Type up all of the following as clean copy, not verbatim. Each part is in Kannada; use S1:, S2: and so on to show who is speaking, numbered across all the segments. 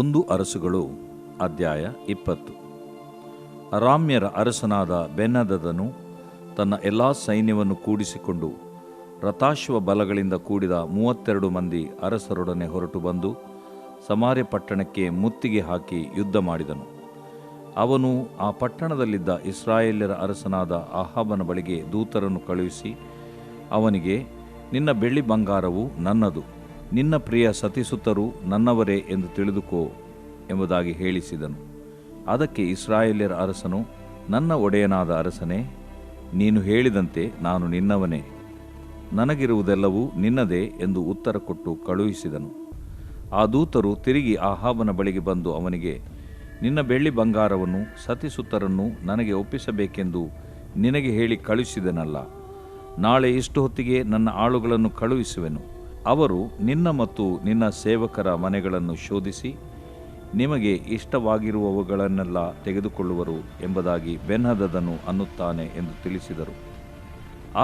S1: ಒಂದು ಅರಸುಗಳು ಅಧ್ಯಾಯ 20. ಅರಾಮ್ಯರ ಅರಸನಾದ ಬೆನ್ಹದದನು ತನ್ನ ಎಲ್ಲ ಸೈನ್ಯವನ್ನು ಕೂಡಿಸಿಕೊಂಡು ರಥಾಶ್ವ ಬಲಗಳಿಂದ ಕೂಡಿದ 32 ಮಂದಿ ಅರಸರೊಡನೆ ಹೊರಟು ಬಂದು ಸಮಾರ್ಯ ಪಟ್ಟಣಕ್ಕೆ ಮುತ್ತಿಗೆ ಹಾಕಿ ಯುದ್ಧ ಮಾಡಿದನು. ಅವನು ಆ ಪಟ್ಟಣದಲ್ಲಿದ್ದ ಇಸ್ರಾಯೇಲ್ಯರ ಅರಸನಾದ ಅಹಾಬನ ಬಳಿಗೆ ದೂತರನ್ನು ಕಳುಹಿಸಿ ಅವನಿಗೆ, ನಿನ್ನ ಬೆಳ್ಳಿ ಬಂಗಾರವು ನನ್ನದು, ನಿನ್ನ ಪ್ರಿಯ ಸತಿಸುತ್ತರೂ ನನ್ನವರೇ ಎಂದು ತಿಳಿದುಕೋ ಎಂಬುದಾಗಿ ಹೇಳಿಸಿದನು. ಅದಕ್ಕೆ ಇಸ್ರಾಯೇಲ್ಯರ ಅರಸನು, ನನ್ನ ಒಡೆಯನಾದ ಅರಸನೇ, ನೀನು ಹೇಳಿದಂತೆ ನಾನು ನಿನ್ನವನೇ, ನನಗಿರುವುದೆಲ್ಲವೂ ನಿನ್ನದೇ ಎಂದು ಉತ್ತರ ಕೊಟ್ಟು ಕಳುಹಿಸಿದನು. ಆ ದೂತರು ತಿರುಗಿ ಅಹಾಬನ ಬಳಿಗೆ ಬಂದು ಅವನಿಗೆ, ನಿನ್ನ ಬೆಳ್ಳಿ ಬಂಗಾರವನ್ನು ಸತಿಸುತ್ತರನ್ನು ನನಗೆ ಒಪ್ಪಿಸಬೇಕೆಂದು ನಿನಗೆ ಹೇಳಿ ಕಳುಹಿಸಿದನಲ್ಲ, ನಾಳೆ ಇಷ್ಟು ಹೊತ್ತಿಗೆ ನನ್ನ ಆಳುಗಳನ್ನು ಕಳುಹಿಸುವೆನು. ಅವರು ನಿನ್ನ ಮತ್ತು ನಿನ್ನ ಸೇವಕರ ಮನೆಗಳನ್ನು ಶೋಧಿಸಿ ನಿಮಗೆ ಇಷ್ಟವಾಗಿರುವವುಗಳನ್ನೆಲ್ಲ ತೆಗೆದುಕೊಳ್ಳುವರು ಎಂಬುದಾಗಿ ಬೆನ್ಹದದನು ಅನ್ನುತ್ತಾನೆ ಎಂದು ತಿಳಿಸಿದರು.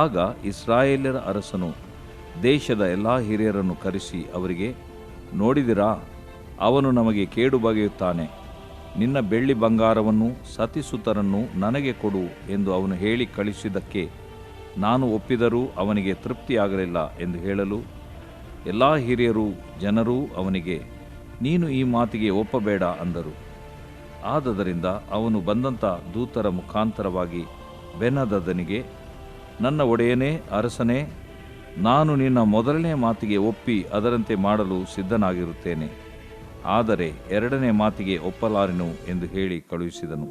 S1: ಆಗ ಇಸ್ರಾಯೇಲ್ಯರ ಅರಸನು ದೇಶದ ಎಲ್ಲ ಹಿರಿಯರನ್ನು ಕರೆಸಿ ಅವರಿಗೆ, ನೋಡಿದಿರಾ, ಅವನು ನಮಗೆ ಕೇಡು ಬಗೆಯುತ್ತಾನೆ. ನಿನ್ನ ಬೆಳ್ಳಿ ಬಂಗಾರವನ್ನು ಸತಿಸುತ್ತರನ್ನು ನನಗೆ ಕೊಡು ಎಂದು ಅವನು ಹೇಳಿ ಕಳಿಸಿದ್ದಕ್ಕೆ ನಾನು ಒಪ್ಪಿದರೂ ಅವನಿಗೆ ತೃಪ್ತಿಯಾಗಲಿಲ್ಲ ಎಂದು ಹೇಳಲು, ಎಲ್ಲ ಹಿರಿಯರೂ ಜನರೂ ಅವನಿಗೆ, ನೀನು ಈ ಮಾತಿಗೆ ಒಪ್ಪಬೇಡ ಅಂದರು. ಆದದರಿಂದ ಅವನು ಬಂದಂಥ ದೂತರ ಮುಖಾಂತರವಾಗಿ ಬೆನ್ಹದದನಿಗೆ, ನನ್ನ ಒಡೆಯನೇ ಅರಸನೇ, ನಾನು ನಿನ್ನ ಮೊದಲನೇ ಮಾತಿಗೆ ಒಪ್ಪಿ ಅದರಂತೆ ಮಾಡಲು ಸಿದ್ಧನಾಗಿರುತ್ತೇನೆ, ಆದರೆ ಎರಡನೇ ಮಾತಿಗೆ ಒಪ್ಪಲಾರೆನು ಎಂದು ಹೇಳಿ ಕಳುಹಿಸಿದನು.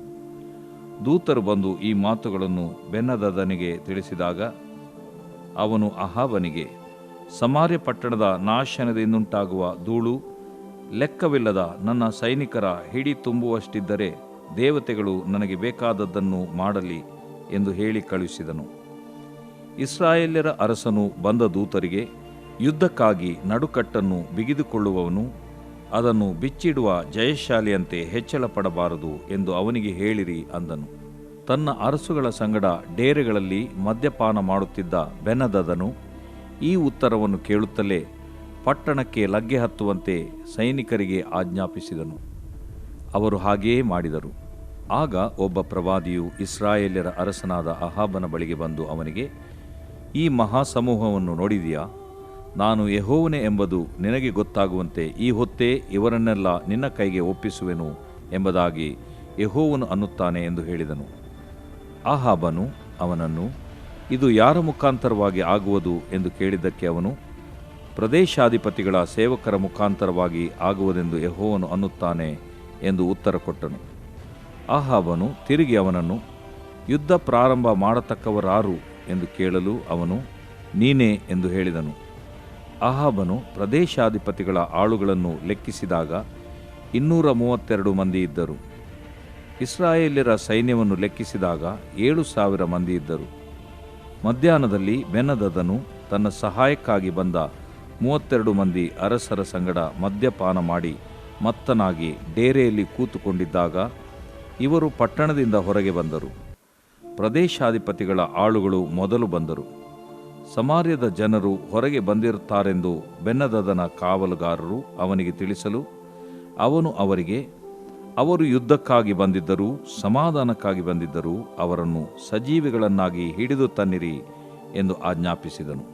S1: ದೂತರು ಬಂದು ಈ ಮಾತುಗಳನ್ನು ಬೆನ್ಹದದನಿಗೆ ತಿಳಿಸಿದಾಗ ಅವನು ಅಹಾಬನಿಗೆ, ಸಮಾರ್ಯ ಪಟ್ಟಣದ ನಾಶನದಿಂದುಂಟಾಗುವ ಧೂಳು ಲೆಕ್ಕವಿಲ್ಲದ ನನ್ನ ಸೈನಿಕರ ಹಿಡಿ ತುಂಬುವಷ್ಟಿದ್ದರೆ ದೇವತೆಗಳು ನನಗೆ ಬೇಕಾದದ್ದನ್ನು ಮಾಡಲಿ ಎಂದು ಹೇಳಿ ಕಳುಹಿಸಿದನು. ಇಸ್ರಾಯೇಲ್ಯರ ಅರಸನು ಬಂದ ದೂತರಿಗೆ, ಯುದ್ಧಕ್ಕಾಗಿ ನಡುಕಟ್ಟನ್ನು ಬಿಗಿದುಕೊಳ್ಳುವವನು ಅದನ್ನು ಬಿಚ್ಚಿಡುವ ಜಯಶಾಲಿಯಂತೆ ಹೆಚ್ಚಳ ಪಡಬಾರದು ಎಂದು ಅವನಿಗೆ ಹೇಳಿರಿ ಅಂದನು. ತನ್ನ ಅರಸುಗಳ ಸಂಗಡ ಡೇರೆಗಳಲ್ಲಿ ಮದ್ಯಪಾನ ಮಾಡುತ್ತಿದ್ದ ಬೆನ್ಹದದನು ಈ ಉತ್ತರವನ್ನು ಕೇಳುತ್ತಲೇ ಪಟ್ಟಣಕ್ಕೆ ಲಗ್ಗೆ ಹತ್ತುವಂತೆ ಸೈನಿಕರಿಗೆ ಆಜ್ಞಾಪಿಸಿದನು. ಅವರು ಹಾಗೆಯೇ ಮಾಡಿದರು. ಆಗ ಒಬ್ಬ ಪ್ರವಾದಿಯು ಇಸ್ರಾಯೇಲ್ಯರ ಅರಸನಾದ ಅಹಾಬನ ಬಳಿಗೆ ಬಂದು ಅವನಿಗೆ, ಈ ಮಹಾಸಮೂಹವನ್ನು ನೋಡಿದೆಯಾ? ನಾನು ಯೆಹೋವನೇ ಎಂಬುದು ನಿನಗೆ ಗೊತ್ತಾಗುವಂತೆ ಈ ಹೊತ್ತೇ ಇವರನ್ನೆಲ್ಲ ನಿನ್ನ ಕೈಗೆ ಒಪ್ಪಿಸುವೆನು ಎಂಬುದಾಗಿ ಯೆಹೋವನು ಅನ್ನುತ್ತಾನೆ ಎಂದು ಹೇಳಿದನು. ಅಹಾಬನು ಅವನನ್ನು, ಇದು ಯಾರ ಮುಖಾಂತರವಾಗಿ ಆಗುವುದು ಎಂದು ಕೇಳಿದ್ದಕ್ಕೆ ಅವನು, ಪ್ರದೇಶಾಧಿಪತಿಗಳ ಸೇವಕರ ಮುಖಾಂತರವಾಗಿ ಆಗುವುದೆಂದು ಯೆಹೋವನು ಅನ್ನುತ್ತಾನೆ ಎಂದು ಉತ್ತರ ಕೊಟ್ಟನು. ಅಹಾಬನು ತಿರುಗಿ ಅವನನ್ನು, ಯುದ್ಧ ಪ್ರಾರಂಭ ಮಾಡತಕ್ಕವರಾರು ಎಂದು ಕೇಳಲು ಅವನು, ನೀನೇ ಎಂದು ಹೇಳಿದನು. ಅಹಾಬನು ಪ್ರದೇಶಾಧಿಪತಿಗಳ ಆಳುಗಳನ್ನು ಲೆಕ್ಕಿಸಿದಾಗ 232 ಮಂದಿ ಇದ್ದರು. ಇಸ್ರಾಯೇಲ್ಯರ ಸೈನ್ಯವನ್ನು ಲೆಕ್ಕಿಸಿದಾಗ 7,000 ಮಂದಿ ಇದ್ದರು. ಮಧ್ಯಾಹ್ನದಲ್ಲಿ ಬೆನ್ಹದದನು ತನ್ನ ಸಹಾಯಕ್ಕಾಗಿ ಬಂದ 32 ಮಂದಿ ಅರಸರ ಸಂಗಡ ಮದ್ಯಪಾನ ಮಾಡಿ ಮತ್ತನಾಗಿ ಡೇರೆಯಲ್ಲಿ ಕೂತುಕೊಂಡಿದ್ದಾಗ ಇವರು ಪಟ್ಟಣದಿಂದ ಹೊರಗೆ ಬಂದರು. ಪ್ರದೇಶಾಧಿಪತಿಗಳ ಆಳುಗಳು ಮೊದಲು ಬಂದರು. ಸಮಾರ್ಯದ ಜನರು ಹೊರಗೆ ಬಂದಿರುತ್ತಾರೆಂದು ಬೆನ್ಹದದನ ಕಾವಲುಗಾರರು ಅವನಿಗೆ ತಿಳಿಸಲು ಅವನು ಅವರಿಗೆ, ಅವರು ಯುದ್ಧಕ್ಕಾಗಿ ಬಂದಿದ್ದರೂ ಸಮಾಧಾನಕ್ಕಾಗಿ ಬಂದಿದ್ದರೂ ಅವರನ್ನು ಸಜೀವಿಗಳನ್ನಾಗಿ ಹಿಡಿದು ತನ್ನಿರಿ ಎಂದು ಆಜ್ಞಾಪಿಸಿದನು.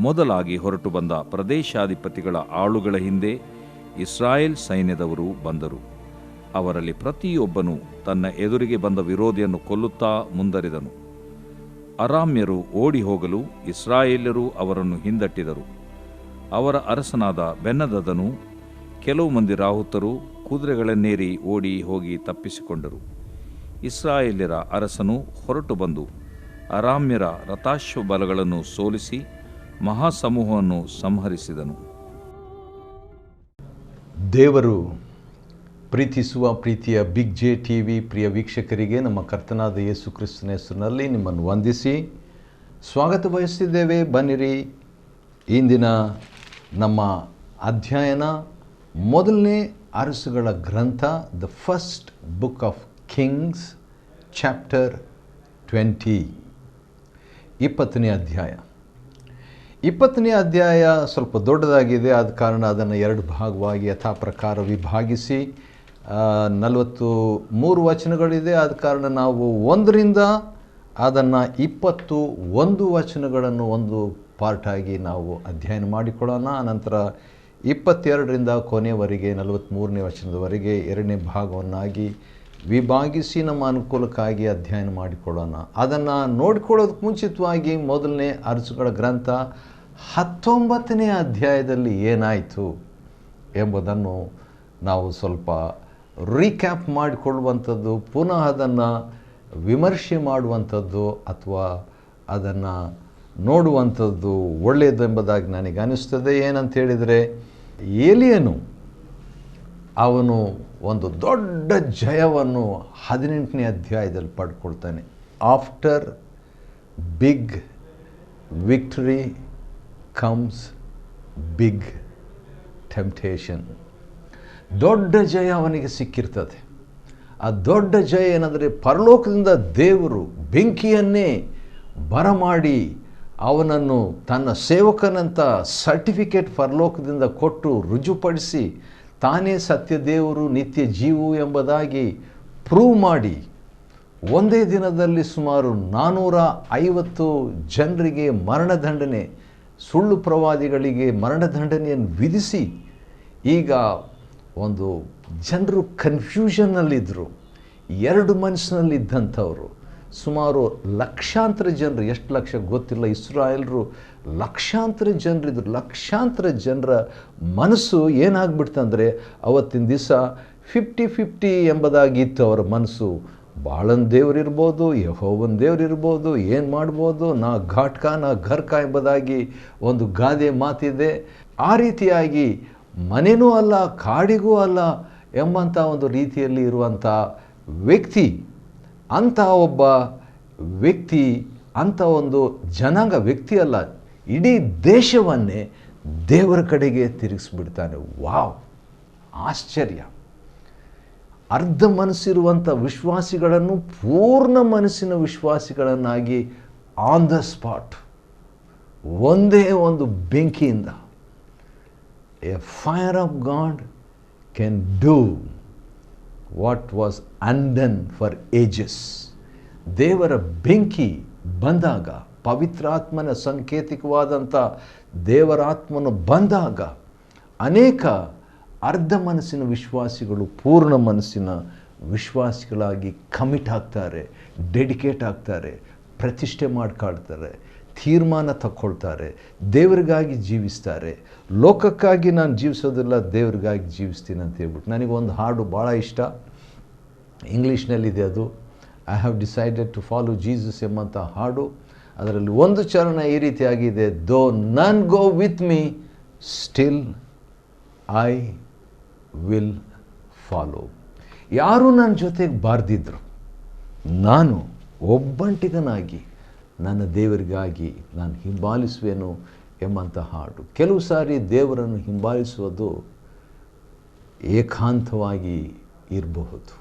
S1: ಮೊದಲಾಗಿ ಹೊರಟು ಬಂದ ಪ್ರದೇಶಾಧಿಪತಿಗಳ ಆಳುಗಳ ಹಿಂದೆ ಇಸ್ರಾಯೇಲ್ ಸೈನ್ಯದವರು ಬಂದರು. ಅವರಲ್ಲಿ ಪ್ರತಿಯೊಬ್ಬನು ತನ್ನ ಎದುರಿಗೆ ಬಂದ ವಿರೋಧಿಯನ್ನು ಕೊಲ್ಲುತ್ತಾ ಮುಂದರಿದನು. ಅರಾಮ್ಯರು ಓಡಿ ಹೋಗಲು ಇಸ್ರಾಯೇಲ್ಯರು ಅವರನ್ನು ಹಿಂದಟ್ಟಿದರು. ಅವರ ಅರಸನಾದ ಬೆನ್ಹದದನು ಕೆಲವು ಮಂದಿ ರಾಹುತರು ಕುದುರೆಗಳನ್ನೇರಿ ಓಡಿ ಹೋಗಿ ತಪ್ಪಿಸಿಕೊಂಡರು. ಇಸ್ರಾಯೇಲ್ಯರ ಅರಸನು ಹೊರಟು ಬಂದು ಅರಾಮ್ಯರ ರಥಾಶ್ವ ಬಲಗಳನ್ನು ಸೋಲಿಸಿ ಮಹಾಸಮೂಹವನ್ನು ಸಂಹರಿಸಿದನು.
S2: ದೇವರು ಪ್ರೀತಿಸುವ ಪ್ರೀತಿಯ ಬಿಗ್ ಜೆ ಟಿವಿ ಪ್ರಿಯ ವೀಕ್ಷಕರಿಗೆ ನಮ್ಮ ಕರ್ತನಾದ ಯೇಸು ಕ್ರಿಸ್ತನ ಹೆಸರಿನಲ್ಲಿ ನಿಮ್ಮನ್ನು ವಂದಿಸಿ ಸ್ವಾಗತ ಬಯಸಿದ್ದೇವೆ. ಬನ್ನಿರಿ, ಇಂದಿನ ನಮ್ಮ ಅಧ್ಯಯನ ಮೊದಲನೇ ಅರಸುಗಳ ಗ್ರಂಥ, the first book of Kings, chapter 20, 20ನೇ ಅಧ್ಯಾಯ. 20ನೇ ಅಧ್ಯಾಯ ಸ್ವಲ್ಪ ದೊಡ್ಡದಾಗಿದೆ, ಆದ ಕಾರಣ ಅದನ್ನು 2 ಭಾಗವಾಗಿ ಯಥಾ ಪ್ರಕಾರ ವಿಭಾಗಿಸಿ 43 ವಚನಗಳಿದೆ. ಆದ ಕಾರಣ ನಾವು 1ರಿಂದ ಅದನ್ನು 21 ವಚನಗಳನ್ನು ಒಂದು ಪಾರ್ಟಾಗಿ ನಾವು ಅಧ್ಯಯನ ಮಾಡಿಕೊಳ್ಳೋಣ. ಅನಂತರ 22ರಿಂದ ಕೊನೆಯವರೆಗೆ 43ನೇ ವಚನದವರೆಗೆ 2ನೇ ಭಾಗವನ್ನಾಗಿ ವಿಭಾಗಿಸಿ ನಮ್ಮ ಅನುಕೂಲಕ್ಕಾಗಿ ಅಧ್ಯಯನ ಮಾಡಿಕೊಳ್ಳೋಣ. ಅದನ್ನು ನೋಡಿಕೊಳ್ಳೋದಕ್ಕೆ ಮುಂಚಿತವಾಗಿ ಮೊದಲನೇ ಅರಸುಗಳ ಗ್ರಂಥ 19ನೇ ಅಧ್ಯಾಯದಲ್ಲಿ ಏನಾಯಿತು ಎಂಬುದನ್ನು ನಾವು ಸ್ವಲ್ಪ ರೀಕ್ಯಾಪ್ ಮಾಡಿಕೊಳ್ಳುವಂಥದ್ದು, ಪುನಃ ಅದನ್ನು ವಿಮರ್ಶೆ ಮಾಡುವಂಥದ್ದು ಅಥವಾ ಅದನ್ನು ನೋಡುವಂಥದ್ದು ಒಳ್ಳೆಯದೆಂಬುದಾಗಿ ನನಗೆ ಅನಿಸ್ತದೆ. ಏನಂತ ಹೇಳಿದರೆ, ಏಲಿಯನು ಅವನು ಒಂದು ದೊಡ್ಡ ಜಯವನ್ನು 18ನೇ ಅಧ್ಯಾಯದಲ್ಲಿ ಪಡ್ಕೊಳ್ತಾನೆ. After big victory comes big temptation. ದೊಡ್ಡ ಜಯ ಅವನಿಗೆ ಸಿಕ್ಕಿರ್ತದೆ. ಆ ದೊಡ್ಡ ಜಯ ಏನಂದರೆ, ಪರಲೋಕದಿಂದ ದೇವರು ಬೆಂಕಿಯನ್ನೇ ಬರಮಾಡಿ ಅವನನ್ನು ತನ್ನ ಸೇವಕನಂತ ಸರ್ಟಿಫಿಕೇಟ್ ಪರಲೋಕದಿಂದ ಕೊಟ್ಟು ರುಜುಪಡಿಸಿ ತಾನೇ ಸತ್ಯ ದೇವರು ನಿತ್ಯ ಜೀವು ಎಂಬುದಾಗಿ ಪ್ರೂವ್ ಮಾಡಿ ಒಂದೇ ದಿನದಲ್ಲಿ ಸುಮಾರು 450 ಜನರಿಗೆ ಮರಣದಂಡನೆ, ಸುಳ್ಳು ಪ್ರವಾದಿಗಳಿಗೆ ಮರಣದಂಡನೆಯನ್ನು ವಿಧಿಸಿ, ಈಗ ಒಂದು ಜನರು ಕನ್ಫ್ಯೂಷನ್ನಲ್ಲಿದ್ದರು. 2 ಮನಸ್ಸಿನಲ್ಲಿದ್ದಂಥವರು ಸುಮಾರು ಲಕ್ಷಾಂತರ ಜನರು, ಎಷ್ಟು ಲಕ್ಷ ಗೊತ್ತಿಲ್ಲ, ಇಸ್ರಾಯೇಲರು ಲಕ್ಷಾಂತರ ಜನರಿದ್ದರು. ಲಕ್ಷಾಂತರ ಜನರ ಮನಸ್ಸು ಏನಾಗ್ಬಿಡ್ತಂದರೆ, ಅವತ್ತಿನ ದಿವಸ 50-50 ಎಂಬುದಾಗಿತ್ತು ಅವರ ಮನಸ್ಸು. ಬಾಳನ್ ದೇವರಿರ್ಬೋದು, ಯೆಹೋವನ ದೇವರಿರ್ಬೋದು, ಏನು ಮಾಡ್ಬೋದು, ನಾ ಘಾಟ್ಕ ನಾ ಘರ್ಕ ಎಂಬುದಾಗಿ ಒಂದು ಗಾದೆ ಮಾತಿದೆ. ಆ ರೀತಿಯಾಗಿ ಮನೆಯೂ ಅಲ್ಲ ಕಾಡಿಗೂ ಅಲ್ಲ ಎಂಬಂಥ ಒಂದು ರೀತಿಯಲ್ಲಿ ಇರುವಂಥ ವ್ಯಕ್ತಿ, ಅಂಥ ಒಬ್ಬ ವ್ಯಕ್ತಿ, ಅಂಥ ಒಂದು ಜನಾಂಗ, ವ್ಯಕ್ತಿ ಅಲ್ಲ, ಇಡೀ ದೇಶವನ್ನೇ ದೇವರ ಕಡೆಗೆ ತಿರುಗಿಸ್ಬಿಡ್ತಾನೆ. ವಾವ್, ಆಶ್ಚರ್ಯ! ಅರ್ಧ ಮನಸ್ಸಿರುವಂಥ ವಿಶ್ವಾಸಿಗಳನ್ನು ಪೂರ್ಣ ಮನಸ್ಸಿನ ವಿಶ್ವಾಸಿಗಳನ್ನಾಗಿ ಆನ್ ದ ಸ್ಪಾಟ್ ಒಂದೇ ಒಂದು ಬೆಂಕಿಯಿಂದ, a fire of God can do what was undone for ages. ದೇವರ ಬೆಂಕಿ ಬಂದಾಗ, ಪವಿತ್ರಾತ್ಮನ ಸಂಕೇತಿಕವಾದಂಥ ದೇವರಾತ್ಮನು ಬಂದಾಗ, ಅನೇಕ ಅರ್ಧ ಮನಸ್ಸಿನ ವಿಶ್ವಾಸಿಗಳು ಪೂರ್ಣ ಮನಸ್ಸಿನ ವಿಶ್ವಾಸಿಗಳಾಗಿ ಕಮಿಟ್ ಆಗ್ತಾರೆ, ಡೆಡಿಕೇಟ್ ಆಗ್ತಾರೆ, ಪ್ರತಿಷ್ಠೆ ಮಾಡ್ಕೊಳ್ತಾರೆ, ತೀರ್ಮಾನ ತಗೊಳ್ತಾರೆ, ದೇವರಿಗಾಗಿ ಜೀವಿಸ್ತಾರೆ. ಲೋಕಕ್ಕಾಗಿ ನಾನು ಜೀವಿಸೋದಿಲ್ಲ, ದೇವರಿಗಾಗಿ ಜೀವಿಸ್ತೀನಿ ಅಂತ ಹೇಳ್ಬಿಟ್ಟು. ನನಗೊಂದು ಹಾಡು ಭಾಳ ಇಷ್ಟ, ಇಂಗ್ಲೀಷ್ನಲ್ಲಿದೆ ಅದು, I have decided to follow Jesus ಎಂಬಂಥ ಹಾಡು. ಅದರಲ್ಲಿ ಒಂದು ಚರಣ ಈ ರೀತಿಯಾಗಿದೆ, though none go with me still I will follow. ಯಾರೂ ನನ್ನ ಜೊತೆಗೆ ಬಾರ್ದಿದ್ರು, ನಾನು ಒಬ್ಬಂಟಿಗನಾಗಿ ನನ್ನ ದೇವರಿಗಾಗಿ ನಾನು ಹಿಂಬಾಲಿಸುವೆನು ಎಂಬಂಥ ಹಾಡು. ಕೆಲವು ಸಾರಿ ದೇವರನ್ನು ಹಿಂಬಾಲಿಸುವುದು ಏಕಾಂತವಾಗಿ ಇರಬಹುದು.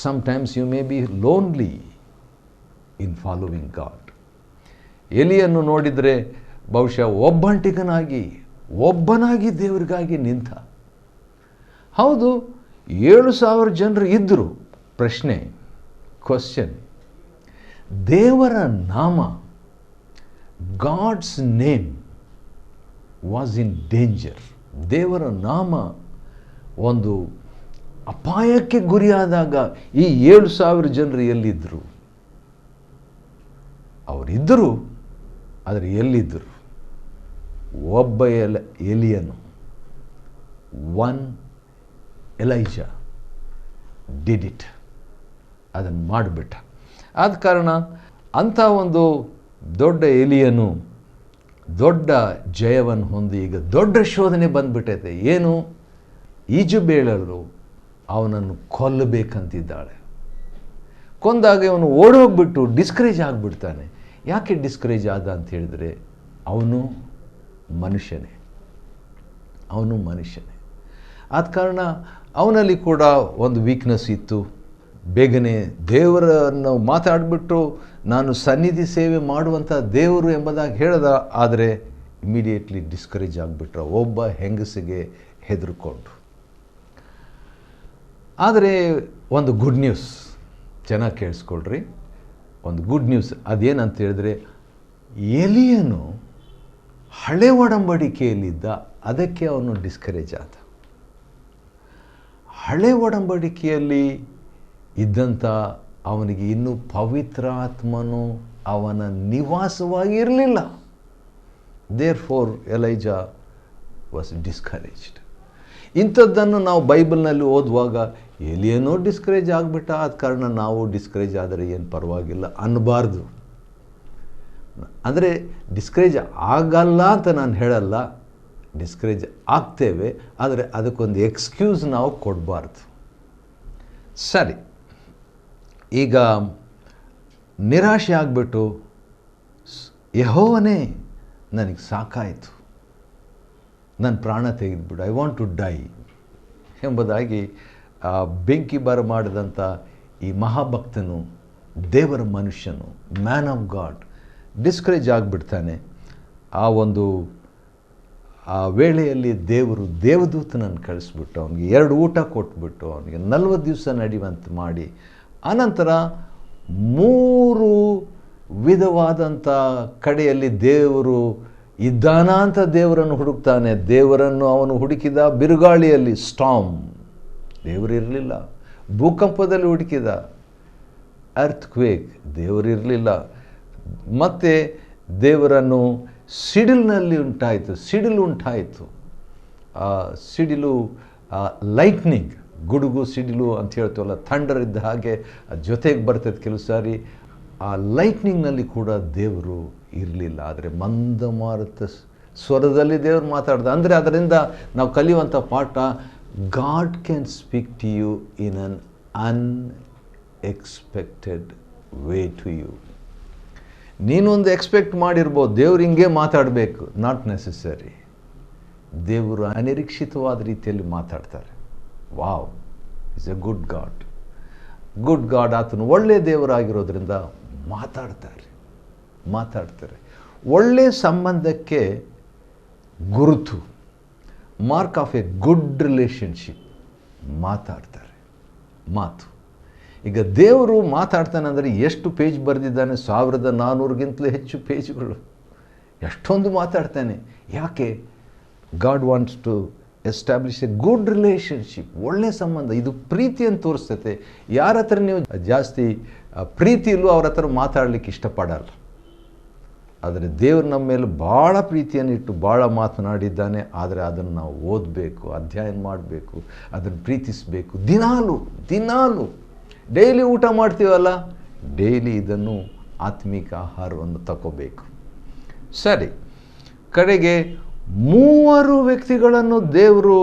S2: Sometimes you may be lonely in following God. ಎಲಿಯನ್ನು ನೋಡಿದರೆ ಬಹುಶಃ ಒಬ್ಬನಾಗಿ ದೇವರಿಗಾಗಿ ನಿಂತ. ಹೌದು, 7,000 ಜನರು ಇದ್ದರು. ಪ್ರಶ್ನೆ, ಕ್ವಶನ್, ದೇವರ ನಾಮ, God's name was in danger. ದೇವರ ನಾಮ ಒಂದು ಅಪಾಯಕ್ಕೆ ಗುರಿಯಾದಾಗ ಈ 7,000 ಜನರು ಎಲ್ಲಿದ್ದರು? ಅವರಿದ್ದರು, ಆದರೆ ಎಲ್ಲಿದ್ದರು? ಒಬ್ಬ ಎಲಿಯನು, ಒನ್ ಎಲೈಜಾ ಡಿಡ್ ಇಟ್, ಅದನ್ನು ಮಾಡಿಬಿಟ್ಟ. ಆದ ಕಾರಣ ಅಂಥ ಒಂದು ದೊಡ್ಡ ಎಲಿಯನು ದೊಡ್ಡ ಜಯವನ್ನು ಹೊಂದಿ ಈಗ ದೊಡ್ಡ ಶೋಧನೆ ಬಂದುಬಿಟ್ಟೈತೆ. ಏನು? ಈಜುಬೇಳರು ಅವನನ್ನು ಕೊಲ್ಲಬೇಕಂತಿದ್ದಾಳೆ. ಕೊಂದಾಗ ಇವನು ಓಡೋಗ್ಬಿಟ್ಟು ಡಿಸ್ಕರೇಜ್ ಆಗಿಬಿಡ್ತಾನೆ. ಯಾಕೆ ಡಿಸ್ಕರೇಜ್ ಆದ ಅಂತ ಹೇಳಿದರೆ, ಅವನು ಮನುಷ್ಯನೇ. ಆದ ಕಾರಣ ಅವನಲ್ಲಿ ಕೂಡ ಒಂದು ವೀಕ್ನೆಸ್ ಇತ್ತು. ಬೇಗನೆ ದೇವರನ್ನು ಮಾತಾಡಿಬಿಟ್ಟು ನಾನು ಸನ್ನಿಧಿ ಸೇವೆ ಮಾಡುವಂಥ ದೇವರು ಎಂಬುದಾಗಿ ಹೇಳ್ದ. ಆದರೆ ಇಮಿಡಿಯೇಟ್ಲಿ ಡಿಸ್ಕರೇಜ್ ಆಗಿಬಿಟ್ರು, ಒಬ್ಬ ಹೆಂಗಸಿಗೆ ಹೆದರ್ಕೊಂಡು. ಆದರೆ ಒಂದು ಗುಡ್ ನ್ಯೂಸ್, ಚೆನ್ನಾಗಿ ಕೇಳಿಸ್ಕೊಳ್ರಿ, ಒಂದು ಗುಡ್ ನ್ಯೂಸ್. ಅದೇನಂತ ಹೇಳಿದ್ರೆ, ಎಲಿಯನು ಹಳೆ ಒಡಂಬಡಿಕೆಯಲ್ಲಿದ್ದ, ಅದಕ್ಕೆ ಅವನು ಡಿಸ್ಕರೇಜ್ ಆದ. ಹಳೆ ಒಡಂಬಡಿಕೆಯಲ್ಲಿ ಇದ್ದಂಥ ಅವನಿಗೆ ಇನ್ನೂ ಪವಿತ್ರಾತ್ಮನು ಅವನ ನಿವಾಸವಾಗಿರಲಿಲ್ಲ. Therefore Elijah was discouraged. ಇಂಥದ್ದನ್ನು ನಾವು ಬೈಬಲ್ನಲ್ಲಿ ಓದುವಾಗ ಎಲಿಯನೋ ಡಿಸ್ಕರೇಜ್ ಆಗಿಬಿಟ್ಟ, ಆದ ಕಾರಣ ನಾವು ಡಿಸ್ಕರೇಜ್ ಆದರೆ ಏನು ಪರವಾಗಿಲ್ಲ ಅನ್ನಬಾರ್ದು. ಅಂದರೆ ಡಿಸ್ಕರೇಜ್ ಆಗಲ್ಲ ಅಂತ ನಾನು ಹೇಳಲ್ಲ, ಡಿಸ್ಕರೇಜ್ ಆಗ್ತೇವೆ, ಆದರೆ ಅದಕ್ಕೊಂದು ಎಕ್ಸ್ಕ್ಯೂಸ್ ನಾವು ಕೊಡಬಾರ್ದು. ಸರಿ, ಈಗ ನಿರಾಶೆ ಆಗಿಬಿಟ್ಟು ಯೆಹೋವನೇ ನನಗೆ ಸಾಕಾಯಿತು, ನನ್ನ ಪ್ರಾಣ ತೆಗೆದುಬಿಡು, ಐ ವಾಂಟ್ ಟು ಡೈ ಎಂಬುದಾಗಿ ಬೆಂಕಿ ಬರಮಾಡಿದಂಥ ಈ ಮಹಾಭಕ್ತನು, ದೇವರ ಮನುಷ್ಯನು, ಮ್ಯಾನ್ ಆಫ್ ಗಾಡ್ ಡಿಸ್ಕರೇಜ್ ಆಗಿಬಿಡ್ತಾನೆ. ಆ ವೇಳೆಯಲ್ಲಿ ದೇವರು ದೇವದೂತನನ್ನು ಕಳಿಸ್ಬಿಟ್ಟು ಅವನಿಗೆ 2 ಊಟ ಕೊಟ್ಬಿಟ್ಟು ಅವನಿಗೆ 40 ದಿವಸ ನಡೆಯುವಂತೆ ಮಾಡಿ, ಆನಂತರ 3 ವಿಧವಾದಂಥ ಕಡೆಯಲ್ಲಿ ದೇವರು ಇದ್ದಾನ ಅಂತ ದೇವರನ್ನು ಹುಡುಕ್ತಾನೆ. ದೇವರನ್ನು ಅವನು ಹುಡುಕಿದ ಬಿರುಗಾಳಿಯಲ್ಲಿ, ಸ್ಟಾಮ್, ದೇವರಿರಲಿಲ್ಲ. ಭೂಕಂಪದಲ್ಲಿ ಹುಡುಕಿದ, ಅರ್ಥ್ಕ್ವೇಕ್, ದೇವರಿರಲಿಲ್ಲ. ಮತ್ತು ದೇವರನ್ನು ಸಿಡಿಲಿನಲ್ಲಿ ಸಿಡಿಲು ಉಂಟಾಯಿತು. ಸಿಡಿಲು, ಲೈಟ್ನಿಂಗ್, ಗುಡುಗು ಸಿಡಿಲು ಅಂತ ಹೇಳ್ತೀವಲ್ಲ, ಥಂಡರ್ ಇದ್ದ ಹಾಗೆ ಜೊತೆಗೆ ಬರ್ತದೆ ಕೆಲವು ಸಾರಿ. ಆ ಲೈಟ್ನಿಂಗ್ನಲ್ಲಿ ಕೂಡ ದೇವರು ಇರಲಿಲ್ಲ. ಆದರೆ ಮಂದಮಾರುತ ಸ್ವರದಲ್ಲಿ ದೇವರು ಮಾತಾಡ್ದ. ಅಂದರೆ ಅದರಿಂದ ನಾವು ಕಲಿಯುವಂಥ ಪಾಠ, God can speak to you in an unexpected way to you. ನೀನೊಂದು ಎಕ್ಸ್ಪೆಕ್ಟ್ ಮಾಡಿರ್ಬೋದು, ದೇವ್ರು ಹಿಂಗೆ ಮಾತಾಡಬೇಕು, ನಾಟ್ ನೆಸೆಸರಿ. ದೇವರು ಅನಿರೀಕ್ಷಿತವಾದ ರೀತಿಯಲ್ಲಿ ಮಾತಾಡ್ತಾರೆ. Wow, is A good god. Good god, ಆತನು ಒಳ್ಳೆಯ ದೇವರಾಗಿರೋದ್ರಿಂದ ಮಾತಾಡ್ತಾರೆ. ಒಳ್ಳೆಯ ಸಂಬಂಧಕ್ಕೆ ಗುರುತು, mark of A good relationship, ಮಾತಾಡ್ತಾರೆ. ಮಾತು. ಈಗ ದೇವರು ಮಾತಾಡ್ತಾನೆ ಅಂದರೆ ಎಷ್ಟು ಪೇಜ್ ಬರೆದಿದ್ದಾನೆ? 1400ಗಿಂತಲೂ ಹೆಚ್ಚು ಪೇಜ್ಗಳು. ಎಷ್ಟೊಂದು ಮಾತಾಡ್ತಾನೆ. ಯಾಕೆ? God wants to establish a good relationship, ಒಳ್ಳೆಯ ಸಂಬಂಧ. ಇದು ಪ್ರೀತಿಯನ್ನು ತೋರಿಸ್ತೈತೆ. ಯಾರ ಹತ್ರ ನೀವು ಜಾಸ್ತಿ ಪ್ರೀತಿ ಇಲ್ಲೋ ಅವ್ರ ಹತ್ರ ಮಾತಾಡಲಿಕ್ಕೆ ಇಷ್ಟಪಡಲ್ಲ. ಆದರೆ ದೇವರು ನಮ್ಮ ಮೇಲೆ ಭಾಳ ಪ್ರೀತಿಯನ್ನು ಇಟ್ಟು ಭಾಳ ಮಾತನಾಡಿದ್ದಾನೆ. ಆದರೆ ಅದನ್ನು ನಾವು ಓದಬೇಕು, ಅಧ್ಯಯನ ಮಾಡಬೇಕು, ಅದನ್ನು ಪ್ರೀತಿಸಬೇಕು. ದಿನಾಲು ಡೈಲಿ ಊಟ ಮಾಡ್ತೀವಲ್ಲ, ಡೈಲಿ ಇದನ್ನು ಆತ್ಮಿಕ ಆಹಾರವನ್ನು ತಗೋಬೇಕು. ಸರಿ, ಕಡೆಗೆ 3 ವ್ಯಕ್ತಿಗಳನ್ನು ದೇವರು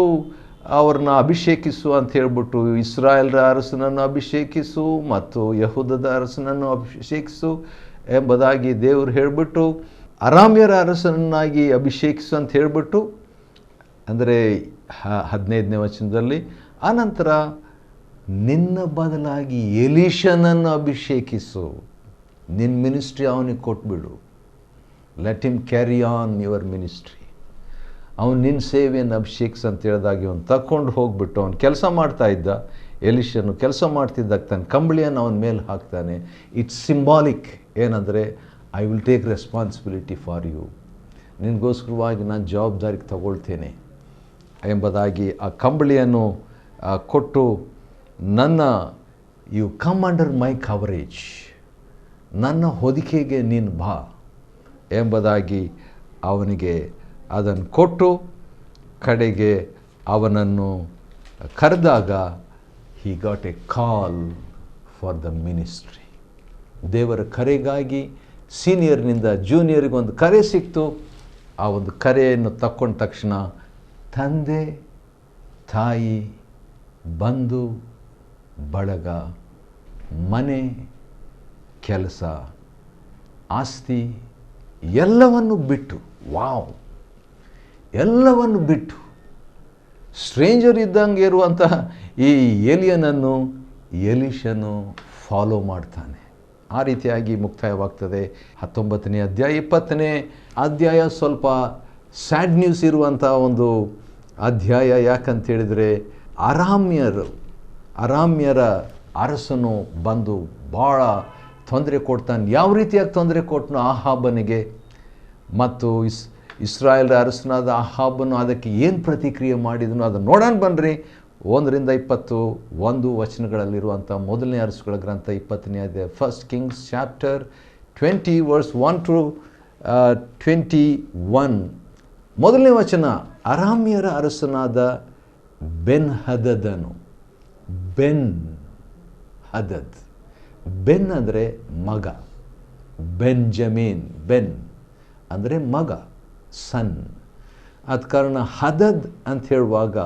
S2: ಅವ್ರನ್ನ ಅಭಿಷೇಕಿಸು ಅಂತ ಹೇಳ್ಬಿಟ್ಟು, ಇಸ್ರಾಯೇಲ್ರ ಅರಸನನ್ನು ಅಭಿಷೇಕಿಸು ಮತ್ತು ಯಹೂದದ ಅರಸನನ್ನು ಅಭಿಷೇಕಿಸು ಎಂಬುದಾಗಿ ದೇವರು ಹೇಳಿಬಿಟ್ಟು, ಅರಾಮ್ಯರ ಅರಸನನ್ನಾಗಿ ಅಭಿಷೇಕಿಸು ಅಂತ ಹೇಳಿಬಿಟ್ಟು, ಅಂದರೆ 15ನೇ ವಚನದಲ್ಲಿ, ಆನಂತರ ನಿನ್ನ ಬದಲಾಗಿ ಎಲೀಷನನ್ನು ಅಭಿಷೇಕಿಸು, ನಿನ್ನ ಮಿನಿಸ್ಟ್ರಿ ಅವನಿಗೆ ಕೊಟ್ಬಿಡು, let him carry on your ministry, ಅವನು ನಿನ್ನ ಸೇವೆಯನ್ನು ಅಭಿಷೇಕಿಸು ಅಂತ ಹೇಳಿದಾಗಿ ಅವನು ತಕ್ಕೊಂಡು ಹೋಗ್ಬಿಟ್ಟು ಅವನು ಕೆಲಸ ಮಾಡ್ತಾ ಇದ್ದ. ಎಲೀಷನು ಕೆಲಸ ಮಾಡ್ತಿದ್ದಾಗ ತನ್ನ ಕಂಬಳಿಯನ್ನು ಅವನ ಮೇಲೆ ಹಾಕ್ತಾನೆ. It's symbolic. ಏನಂದರೆ, I will take responsibility for you, ನಿನಗೋಸ್ಕರವಾಗಿ ನಾನು ಜವಾಬ್ದಾರಿಗೆ ತಗೊಳ್ತೇನೆ ಎಂಬುದಾಗಿ ಆ ಕಂಬಳಿಯನ್ನು ಕೊಟ್ಟು, you come under my coverage, ನನ್ನ ಹೊದಿಕೆಗೆ ನೀನು ಬಾ ಎಂಬುದಾಗಿ ಅವನಿಗೆ ಅದನ್ನು ಕೊಟ್ಟು, ಕಡೆಗೆ ಅವನನ್ನು ಕರೆದಾಗ he got a call for the ministry. ದೇವರ ಕರೆಗಾಗಿ ಸೀನಿಯರ್ನಿಂದ ಜೂನಿಯರ್ಗೆ ಒಂದು ಕರೆ ಸಿಕ್ತು. ಆ ಒಂದು ಕರೆಯನ್ನು ತಕ್ಕೊಂಡ ತಕ್ಷಣ ತಂದೆ, ತಾಯಿ, ಬಂಧು ಬಳಗ, ಮನೆ, ಕೆಲಸ, ಆಸ್ತಿ ಎಲ್ಲವನ್ನು ಬಿಟ್ಟು, ವಾವ್, ಎಲ್ಲವನ್ನು ಬಿಟ್ಟು ಸ್ಟ್ರೇಂಜರ್ ಇದ್ದಂಗೆ ಇರುವಂಥ ಈ ಎಲಿಯನನ್ನು ಎಲೀಷನು ಫಾಲೋ ಮಾಡ್ತಾನೆ. ಆ ರೀತಿಯಾಗಿ ಮುಕ್ತಾಯವಾಗ್ತದೆ 19ನೇ ಅಧ್ಯಾಯ. 20ನೇ ಅಧ್ಯಾಯ ಸ್ವಲ್ಪ ಸ್ಯಾಡ್ ನ್ಯೂಸ್ ಇರುವಂಥ ಒಂದು ಅಧ್ಯಾಯ. ಯಾಕಂತ ಹೇಳಿದರೆ ಅರಾಮ್ಯರ ಅರಸನು ಬಂದು ಭಾಳ ತೊಂದರೆ ಕೊಡ್ತಾನೆ. ಯಾವ ರೀತಿಯಾಗಿ ತೊಂದರೆ ಕೊಟ್ಟನು ಆಹಾಬನಿಗೆ, ಮತ್ತು ಇಸ್ರಾಯೇಲ್ ಅರಸನಾದ ಆಹಾಬನು ಅದಕ್ಕೆ ಏನು ಪ್ರತಿಕ್ರಿಯೆ ಮಾಡಿದನು ಅದನ್ನು ನೋಡೋಣ ಬನ್ನಿರಿ. 1-21 ಮೊದಲನೇ ಅರಸುಗಳ ಗ್ರಂಥ 20ನೇ ಅಧ್ಯಾಯ, 1 Kings chapter 20 verse 1-21. ಮೊದಲನೇ ವಚನ, ಅರಾಮ್ಯರ ಅರಸನಾದ ಬೆನ್ ಹದದನು. ಬೆನ್ ಹದದ್, ಬೆನ್ ಅಂದರೆ ಮಗ, ಬೆಂಜಮೀನ್, ಬೆನ್ ಅಂದರೆ ಮಗ, ಸನ್. ಆದ ಕಾರಣ ಹದದ್ ಅಂತ ಹೇಳುವಾಗ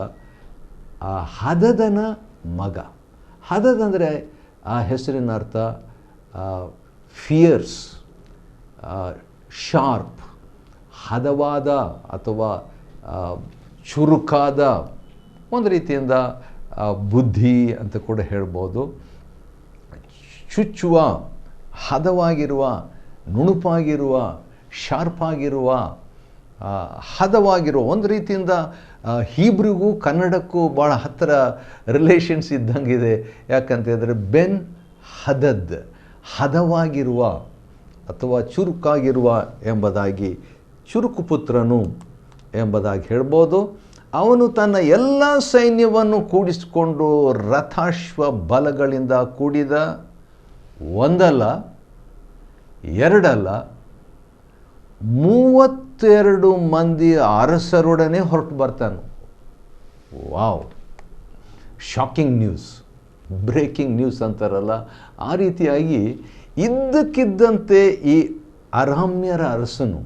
S2: ಆ ಹದದನ ಮಗ. ಹದದ್ ಅಂದರೆ ಆ ಹೆಸರಿನ ಅರ್ಥ ಫಿಯರ್ಸ್, ಶಾರ್ಪ್, ಹದವಾದ ಅಥವಾ ಚುರುಕಾದ, ಒಂದು ರೀತಿಯಿಂದ ಬುದ್ಧಿ ಅಂತ ಕೂಡ ಹೇಳ್ಬೋದು. ಚುಚ್ಚುವ, ಹದವಾಗಿರುವ, ನುಣುಪಾಗಿರುವ, ಶಾರ್ಪಾಗಿರುವ, ಹದವಾಗಿರುವ, ಒಂದು ರೀತಿಯಿಂದ ಹೀಬ್ರಿಗೂ ಕನ್ನಡಕ್ಕೂ ಭಾಳ ಹತ್ತಿರ ರಿಲೇಷನ್ಸ್ ಇದ್ದಂಗಿದೆ. ಯಾಕಂತೇಳಿದರೆ ಬೆನ್ ಹದದ್, ಹದವಾಗಿರುವ ಅಥವಾ ಚುರುಕಾಗಿರುವ ಎಂಬುದಾಗಿ, ಚುರುಕು ಪುತ್ರನು ಎಂಬುದಾಗಿ ಹೇಳ್ಬೋದು. ಅವನು ತನ್ನ ಎಲ್ಲ ಸೈನ್ಯವನ್ನು ಕೂಡಿಸಿಕೊಂಡು ರಥಾಶ್ವ ಬಲಗಳಿಂದ ಕೂಡಿದ 1 ಅಲ್ಲ 2 ಅಲ್ಲ 32 ಮಂದಿ ಅರಸರೊಡನೆ ಹೊರಟು ಬರ್ತಾನೆ. Wow, shocking news, breaking news ಅಂತಾರಲ್ಲ, ಆ ರೀತಿಯಾಗಿ ಇದ್ದಕ್ಕಿದ್ದಂತೆ ಈ ಅರಾಮ್ಯರ ಅರಸನು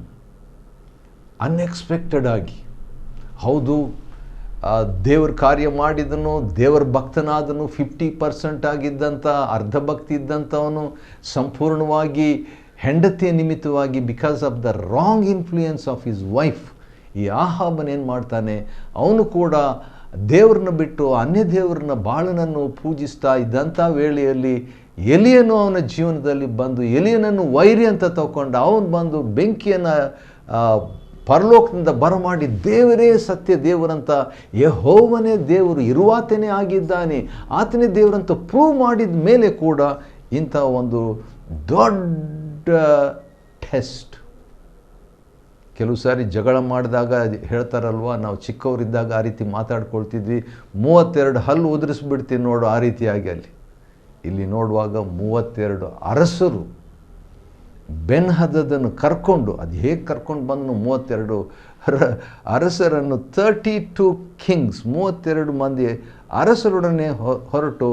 S2: ಅನ್ಎಕ್ಸ್ಪೆಕ್ಟೆಡ್ ಆಗಿ, ಹೌದು ದೇವ್ರ ಕಾರ್ಯ ಮಾಡಿದನು, ದೇವರ ಭಕ್ತನಾದನು, 50% ಆಗಿದ್ದಂಥ, ಅರ್ಧ ಭಕ್ತಿ ಇದ್ದಂಥವನು ಸಂಪೂರ್ಣವಾಗಿ ಹೆಂಡತಿಯ ನಿಮಿತ್ತವಾಗಿ because of the wrong influence of his wife, ಈ ಆಹಾಬನೇನು ಮಾಡ್ತಾನೆ, ಅವನು ಕೂಡ ದೇವ್ರನ್ನ ಬಿಟ್ಟು ಅನ್ಯ ದೇವ್ರನ್ನ ಬಾಳನನ್ನು ಪೂಜಿಸ್ತಾ ಇದ್ದಂಥ ವೇಳೆಯಲ್ಲಿ ಎಲಿಯನು ಅವನ ಜೀವನದಲ್ಲಿ ಬಂದು ಎಲಿಯನನ್ನು ವೈರಿ ಅಂತ ತಗೊಂಡು ಅವನು ಬಂದು ಬೆಂಕಿಯನ್ನು ಪರಲೋಕದಿಂದ ಬರಮಾಡಿ ದೇವರೇ ಸತ್ಯ ದೇವರಂತ, ಯೆಹೋವನೇ ದೇವರು, ಇರುವಾತನೇ ಆಗಿದ್ದಾನೆ, ಆತನೇ ದೇವರಂತ ಪ್ರೂವ್ ಮಾಡಿದ ಮೇಲೆ ಕೂಡ ಇಂಥ ಒಂದು ದೊಡ್ಡ ಟೆಸ್ಟ್. ಕೆಲವು ಸಾರಿ ಜಗಳ ಮಾಡಿದಾಗ ಹೇಳ್ತಾರಲ್ವ, ನಾವು ಚಿಕ್ಕವರಿದ್ದಾಗ ಆ ರೀತಿ ಮಾತಾಡ್ಕೊಳ್ತಿದ್ವಿ, 32 ಹಲ್ಲು ಉದುರಿಸ್ಬಿಡ್ತೀವಿ ನೋಡು, ಆ ರೀತಿಯಾಗಿ ಇಲ್ಲಿ ನೋಡುವಾಗ 32 ಅರಸರು ಬೆನ್ ಹದದನ್ನು ಕರ್ಕೊಂಡು, ಅದು ಹೇಗೆ ಕರ್ಕೊಂಡು ಬಂದನು, 32 ಅರಸರನ್ನು 32 ಕಿಂಗ್ಸ್, 32 ಮಂದಿ ಅರಸರೊಡನೆ ಹೊರಟು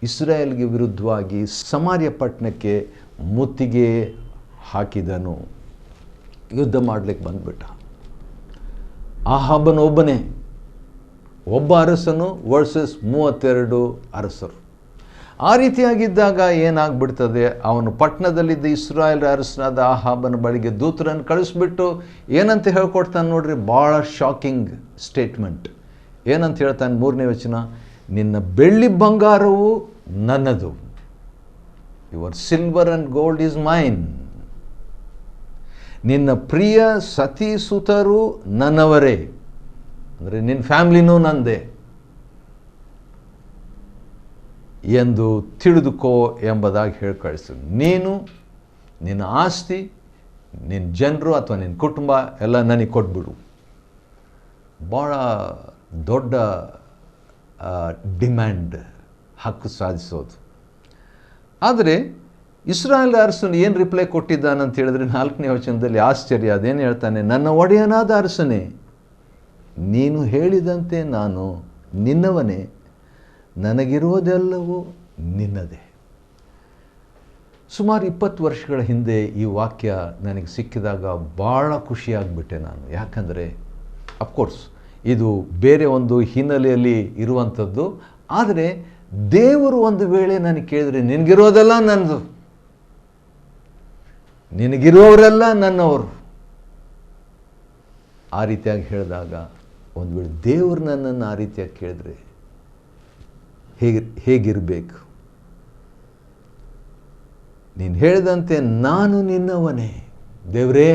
S2: ಇಸ್ರಾಯೇಲ್ಗೆ ವಿರುದ್ಧವಾಗಿ ಸಮಾರ್ಯ ಪಟ್ಟಣಕ್ಕೆ ಮುತ್ತಿಗೆ ಹಾಕಿದನು. ಯುದ್ಧ ಮಾಡಲಿಕ್ಕೆ ಬಂದ್ಬಿಟ್ಟ. ಆಹಾಬನ ಒಬ್ಬ ಅರಸನು ವರ್ಸಸ್ 32 ಅರಸರು. ಆ ರೀತಿಯಾಗಿದ್ದಾಗ ಏನಾಗ್ಬಿಡ್ತದೆ, ಅವನು ಪಟ್ಟಣದಲ್ಲಿದ್ದ ಇಸ್ರಾಯೇಲ್ ಅರಸನಾದ ಆಹಾಬನ ಬಳಿಗೆ ದೂತರನ್ನು ಕಳಿಸ್ಬಿಟ್ಟು ಏನಂತ ಹೇಳ್ಕೊಡ್ತಾನೆ ನೋಡ್ರಿ, ಭಾಳ ಶಾಕಿಂಗ್ ಸ್ಟೇಟ್ಮೆಂಟ್. ಏನಂತ ಹೇಳ್ತಾನೆ, 3ನೇ ವಚನ, ನಿನ್ನ ಬೆಳ್ಳಿ ಬಂಗಾರವು ನನ್ನದು, your silver and gold is mine. ನಿನ್ನ ಪ್ರಿಯ ಸತಿ ಸುತರು ನನ್ನವರೇ, ಅಂದರೆ ನಿನ್ನ ಫ್ಯಾಮ್ಲಿನೂ ನಂದೇ ಎಂದು ತಿಳಿದುಕೋ ಎಂಬುದಾಗಿ ಹೇಳಿ ಕಳಿಸ್ತೀನಿ. ನೀನು, ನಿನ್ನ ಆಸ್ತಿ, ನಿನ್ನ ಜನರು ಅಥವಾ ನಿನ್ನ ಕುಟುಂಬ ಎಲ್ಲ ನನಗೆ ಕೊಟ್ಬಿಡು. ಭಾಳ ದೊಡ್ಡ ಡಿಮ್ಯಾಂಡ್, ಹಕ್ಕು ಸಾಧಿಸೋದು. ಆದರೆ ಇಸ್ರಾಯೇಲ್ ಅರಸನು ಏನು ರಿಪ್ಲೈ ಕೊಟ್ಟಿದ್ದಾನಂತ ಹೇಳಿದ್ರೆ 4ನೇ ವಚನದಲ್ಲಿ ಆಶ್ಚರ್ಯ. ಅದೇನು ಹೇಳ್ತಾನೆ, ನನ್ನ ಒಡೆಯನಾದ ಅರಸನೇ, ನೀನು ಹೇಳಿದಂತೆ ನಾನು ನಿನ್ನವನೇ, ನನಗಿರುವುದೆಲ್ಲವೂ ನಿನ್ನದೇ. ಸುಮಾರು 20 ವರ್ಷಗಳ ಹಿಂದೆ ಈ ವಾಕ್ಯ ನನಗೆ ಸಿಕ್ಕಿದಾಗ ಭಾಳ ಖುಷಿಯಾಗಿಬಿಟ್ಟೆ ನಾನು. ಯಾಕಂದರೆ ಅಫ್ಕೋರ್ಸ್ ಇದು ಬೇರೆ ಒಂದು ಹಿನ್ನೆಲೆಯಲ್ಲಿ ಇರುವಂಥದ್ದು. ಆದರೆ ದೇವರು ಒಂದು ವೇಳೆ ನನಗೆ ಕೇಳಿದ್ರೆ, ನಿನಗಿರೋದೆಲ್ಲ ನನ್ನದು, ನಿನಗಿರುವವರೆಲ್ಲ ನನ್ನವರು, ಆ ರೀತಿಯಾಗಿ ಹೇಳಿದಾಗ, ಒಂದು ವೇಳೆ ದೇವರು ನನ್ನನ್ನು ಆ ರೀತಿಯಾಗಿ ಕೇಳಿದ್ರೆ ಹೇಗಿರಬೇಕು? ನೀನು ಹೇಳಿದಂತೆ ನಾನು ನಿನ್ನವನೇ ದೇವರೇ,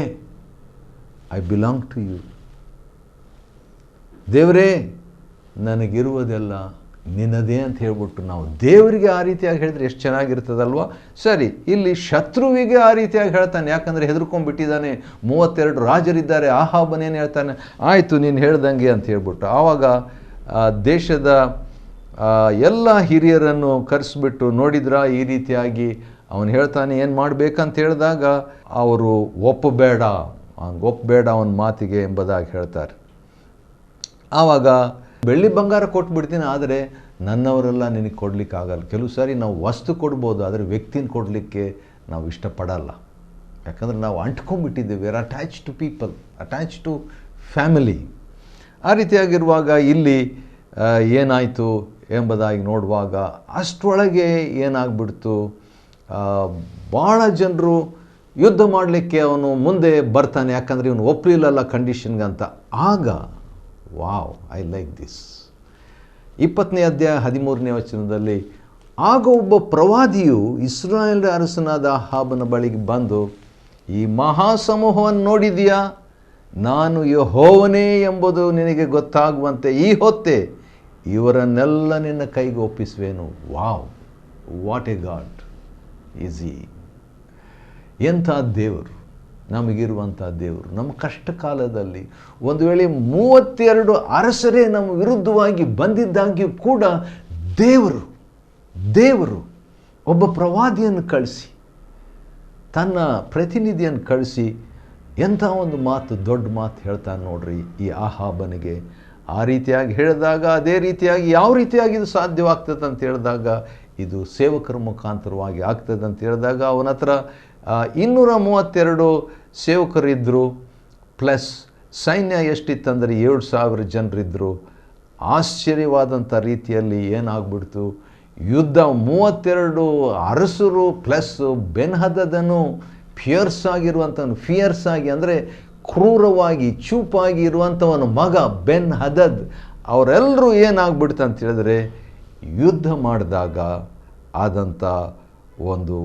S2: ಐ ಬಿಲಾಂಗ್ ಟು ಯು, ದೇವರೇ ನನಗಿರುವುದೆಲ್ಲ ನಿನ್ನದೇ ಅಂತ ಹೇಳ್ಬಿಟ್ಟು ನಾವು ದೇವರಿಗೆ ಆ ರೀತಿಯಾಗಿ ಹೇಳಿದ್ರೆ ಎಷ್ಟು ಚೆನ್ನಾಗಿರ್ತದಲ್ವ. ಸರಿ, ಇಲ್ಲಿ ಶತ್ರುವಿಗೆ ಆ ರೀತಿಯಾಗಿ ಹೇಳ್ತಾನೆ, ಯಾಕಂದರೆ ಹೆದರ್ಕೊಂಡ್ಬಿಟ್ಟಿದ್ದಾನೆ. 32 ರಾಜರಿದ್ದಾರೆ. ಆಹಾಬನೇನು ಹೇಳ್ತಾನೆ, ಆಯಿತು ನೀನು ಹೇಳ್ದಂಗೆ ಅಂತ ಹೇಳ್ಬಿಟ್ಟು. ಆವಾಗ ದೇಶದ ಎಲ್ಲ ಹಿರಿಯರನ್ನು ಕರೆಸಿಬಿಟ್ಟು, ನೋಡಿದ್ರ ಈ ರೀತಿಯಾಗಿ ಅವನು ಹೇಳ್ತಾನೆ, ಏನು ಮಾಡಬೇಕಂತ ಹೇಳಿದಾಗ ಅವರು ಒಪ್ಪಬೇಡ ಅವನ ಮಾತಿಗೆ ಎಂಬುದಾಗಿ ಹೇಳ್ತಾರೆ. ಆವಾಗ ಬೆಳ್ಳಿ ಬಂಗಾರ ಕೊಟ್ಬಿಡ್ತೀನಿ, ಆದರೆ ನನ್ನವರೆಲ್ಲ ನಿನಗೆ ಕೊಡಲಿಕ್ಕಾಗಲ್ಲ. ಕೆಲವು ಸಾರಿ ನಾವು ವಸ್ತು ಕೊಡ್ಬೋದು, ಆದರೆ ವ್ಯಕ್ತಿನ ಕೊಡಲಿಕ್ಕೆ ನಾವು ಇಷ್ಟಪಡಲ್ಲ. ಯಾಕಂದರೆ ನಾವು ಅಂಟ್ಕೊಂಡ್ಬಿಟ್ಟಿದ್ದೇವೆ. We are attach to people, attach to family. ಆ ರೀತಿಯಾಗಿರುವಾಗ ಇಲ್ಲಿ ಏನಾಯಿತು ಎಂಬುದಾಗಿ ನೋಡುವಾಗ ಅಷ್ಟರೊಳಗೆ ಏನಾಗ್ಬಿಡ್ತು, ಭಾಳ ಜನರು ಯುದ್ಧ ಮಾಡಲಿಕ್ಕೆ ಅವನು ಮುಂದೆ ಬರ್ತಾನೆ. ಯಾಕಂದರೆ ಇವನು ಒಪ್ಪಲಿಲ್ಲಲ್ಲ ಕಂಡೀಷನ್ಗಂತ. ಆಗ ವಾವ್, ಐ ಲೈಕ್ ದಿಸ್. 20ನೇ ಅಧ್ಯಾಯ 13ನೇ ವಚನದಲ್ಲಿ, ಆಗ ಒಬ್ಬ ಪ್ರವಾದಿಯು ಇಸ್ರಾಯೇಲ್ ಅರಸನಾದ ಆಹಾಬನ ಬಳಿಗೆ ಬಂದು, ಈ ಮಹಾಸಮೂಹವನ್ನು ನೋಡಿದೆಯಾ? ನಾನು ಯೆಹೋವನೇ ಎಂಬುದು ನಿನಗೆ ಗೊತ್ತಾಗುವಂತೆ ಈ ಹೊತ್ತೇ ಇವರನ್ನೆಲ್ಲ ನಿನ್ನ ಕೈಗೆ ಒಪ್ಪಿಸುವೆನು. Wow, what a God is he. ಎಂಥ ದೇವರು ನಮಗಿರುವಂಥ ದೇವರು. ನಮ್ಮ ಕಷ್ಟ ಕಾಲದಲ್ಲಿ ಒಂದು ವೇಳೆ 32 ಅರಸರೇ ನಮ್ಮ ವಿರುದ್ಧವಾಗಿ ಬಂದಿದ್ದಾಗ್ಯೂ ಕೂಡ ದೇವರು ಒಬ್ಬ ಪ್ರವಾದಿಯನ್ನು ಕಳಿಸಿ, ತನ್ನ ಪ್ರತಿನಿಧಿಯನ್ನು ಕಳಿಸಿ ಎಂಥ ಒಂದು ಮಾತು, ದೊಡ್ಡ ಮಾತು ಹೇಳ್ತಾನೆ ನೋಡ್ರಿ ಈ ಆಹಾಬನಿಗೆ. ಆ ರೀತಿಯಾಗಿ ಹೇಳಿದಾಗ, ಅದೇ ರೀತಿಯಾಗಿ ಯಾವ ರೀತಿಯಾಗಿ ಇದು ಸಾಧ್ಯವಾಗ್ತದೆ ಅಂತ ಹೇಳಿದಾಗ, ಇದು ಸೇವಕರ ಮುಖಾಂತರವಾಗಿ ಆಗ್ತದೆ ಅಂತ ಹೇಳಿದಾಗ, ಅವನ ಹತ್ರ 232 ಸೇವಕರಿದ್ದರು, ಪ್ಲಸ್ ಸೈನ್ಯ ಎಷ್ಟಿತ್ತಂದರೆ 7,000 ಜನರಿದ್ದರು. ಆಶ್ಚರ್ಯವಾದಂಥ ರೀತಿಯಲ್ಲಿ ಏನಾಗ್ಬಿಡ್ತು, ಯುದ್ಧ 32 ಅರಸರು ಪ್ಲಸ್ ಬೆನ್ಹದದನು ಫಿಯರ್ಸ್ ಆಗಿ ಅಂದರೆ ಕ್ರೂರವಾಗಿ ಚೂಪಾಗಿ ಇರುವಂಥವನ ಮಗ ಬೆನ್ಹದದ್, ಅವರೆಲ್ಲರೂ ಏನಾಗ್ಬಿಡ್ತು ಅಂತ ಹೇಳಿದ್ರೆ, ಯುದ್ಧ ಮಾಡಿದಾಗ ಆದಂಥ ಒಂದು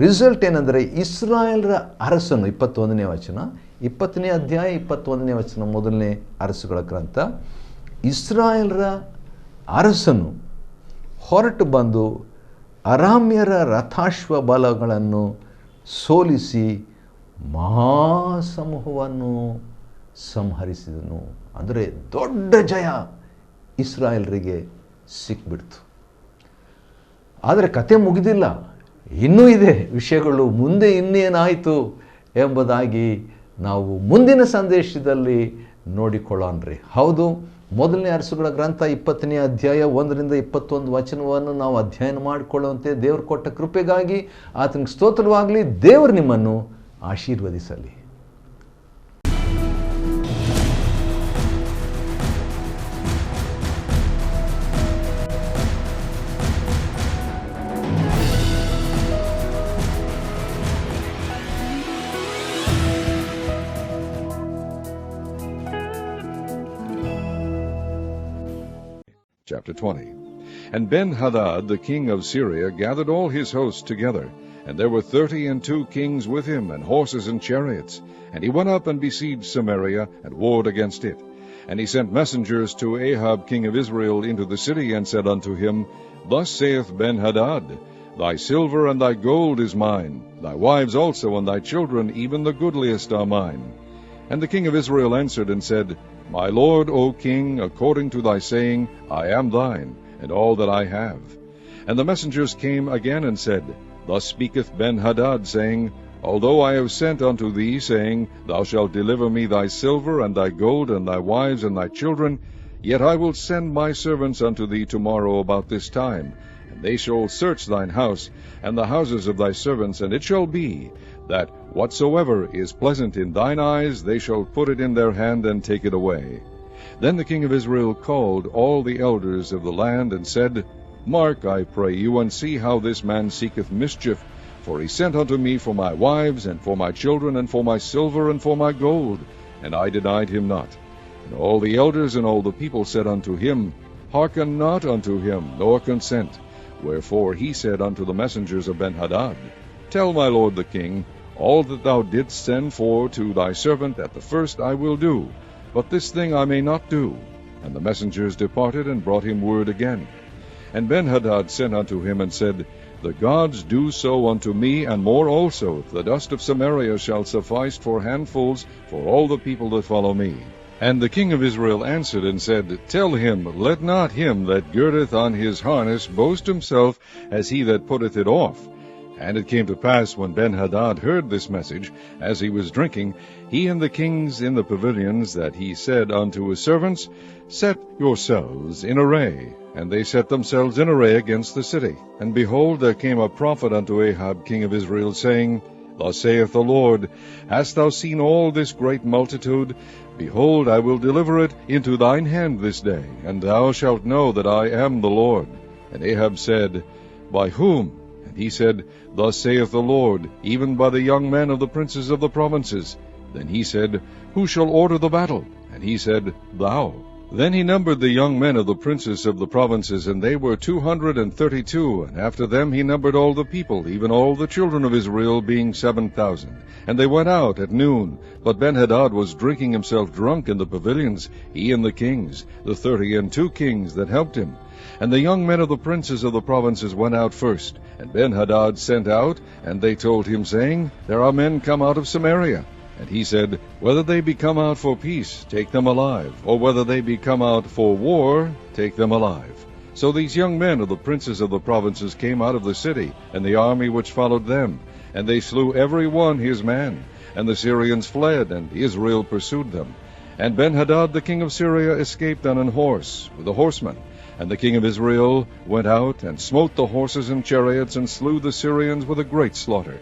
S2: ರಿಸಲ್ಟ್ ಏನಂದರೆ, ಇಸ್ರಾಯೇಲ್ರ ಅರಸನು 21ನೇ ವಚನ, 20ನೇ ಅಧ್ಯಾಯ 21ನೇ ವಚನ, ಮೊದಲನೇ ಅರಸುಗಳ ಗ್ರಂಥ. ಇಸ್ರಾಯೇಲ್ರ ಅರಸನು ಹೊರಟು ಬಂದು ಅರಾಮ್ಯರ ರಥಾಶ್ವ ಬಲಗಳನ್ನು ಸೋಲಿಸಿ ಮಹಾಸಮೂಹವನ್ನು ಸಂಹರಿಸಿದನು. ಅಂದರೆ ದೊಡ್ಡ ಜಯ ಇಸ್ರಾಯೇಲ್ರಿಗೆ ಸಿಕ್ಬಿಡ್ತು. ಆದರೆ ಕತೆ ಮುಗಿದಿಲ್ಲ, ಇನ್ನೂ ಇದೆ ವಿಷಯಗಳು. ಮುಂದೆ ಇನ್ನೇನಾಯಿತು ಎಂಬುದಾಗಿ ನಾವು ಮುಂದಿನ ಸಂದೇಶದಲ್ಲಿ ನೋಡಿಕೊಳ್ಳೋಣ್ರಿ. ಹೌದು, ಮೊದಲನೇ ಅರಸುಗಳ ಗ್ರಂಥ 20ನೇ ಅಧ್ಯಾಯ 1ರಿಂದ 21 ವಚನವನ್ನು ನಾವು ಅಧ್ಯಯನ ಮಾಡಿಕೊಳ್ಳುವಂತೆ ದೇವರು ಕೊಟ್ಟ ಕೃಪೆಗಾಗಿ ಆತನಿಗೆ ಸ್ತೋತ್ರವಾಗಲಿ. ದೇವರು ನಿಮ್ಮನ್ನು ಆಶೀರ್ವದಿಸಲಿ.
S3: Chapter 20. And Ben-Hadad, the king of Syria, gathered all his hosts together, and there were 32 kings with him, and horses and chariots. And he went up and besieged Samaria, and warred against it. And he sent messengers to Ahab king of Israel into the city, and said unto him, Thus saith Ben-Hadad, Thy silver and thy gold is mine, thy wives also and thy children, even the goodliest are mine. And the king of Israel answered and said, My lord, O king, according to thy saying, I am thine, and all that I have. And the messengers came again and said, Thus speaketh Ben-Hadad, saying, Although I have sent unto thee, saying, Thou shalt deliver me thy silver and thy gold and thy wives and thy children, yet I will send my servants unto thee tomorrow about this time, and they shall search thine house and the houses of thy servants, and it shall be, that whatsoever is pleasant in thine eyes, they shall put it in their hand and take it away. Then the king of Israel called all the elders of the land, and said, Mark, I pray you, and see how this man seeketh mischief, for he sent unto me for my wives, and for my children, and for my silver, and for my gold, and I denied him not. And all the elders and all the people said unto him, Hearken not unto him, nor consent. Wherefore he said unto the messengers of Ben-Hadad, Tell my lord the king, all that thou didst send for to thy servant at the first I will do, but this thing I may not do. And the messengers departed, and brought him word again. And Benhadad sent unto him, and said, The gods do so unto me, and more also, if the dust of Samaria shall suffice for handfuls for all the people that follow me. And the king of Israel answered and said, Tell him, let not him that girdeth on his harness boast himself as he that putteth it off. And it came to pass, when Benhadad heard this message, as he was drinking, he and the kings in the pavilions, that he said unto his servants, Set yourselves in array. And they set themselves in array against the city. And behold, there came a prophet unto Ahab king of Israel, saying, Thus saith the Lord, Hast thou seen all this great multitude? Behold, I will deliver it into thine hand this day, and thou shalt know that I am the Lord. And Ahab said, By whom? And he said, Thus saith the Lord, even by the young men of the princes of the provinces. Then he said, Who shall order the battle? And he said, Thou. Then he numbered the young men of the princes of the provinces, and they were 232, and after them he numbered all the people, even all the children of Israel, being 7,000. And they went out at noon. But Benhadad was drinking himself drunk in the pavilions, he and the kings, the 32 kings that helped him. And the young men of the princes of the provinces went out first. And Benhadad sent out, and they told him, saying, There are men come out of Samaria. And he said, Whether they be come out for peace, take them alive, or whether they be come out for war, take them alive. So these young men of the princes of the provinces came out of the city, and the army which followed them, and they slew every one his man. And the Syrians fled, and Israel pursued them. And Benhadad the king of Syria escaped on an horse, with the horsemen. And the king of Israel went out, and smote the horses and chariots, and slew the Syrians with a great slaughter.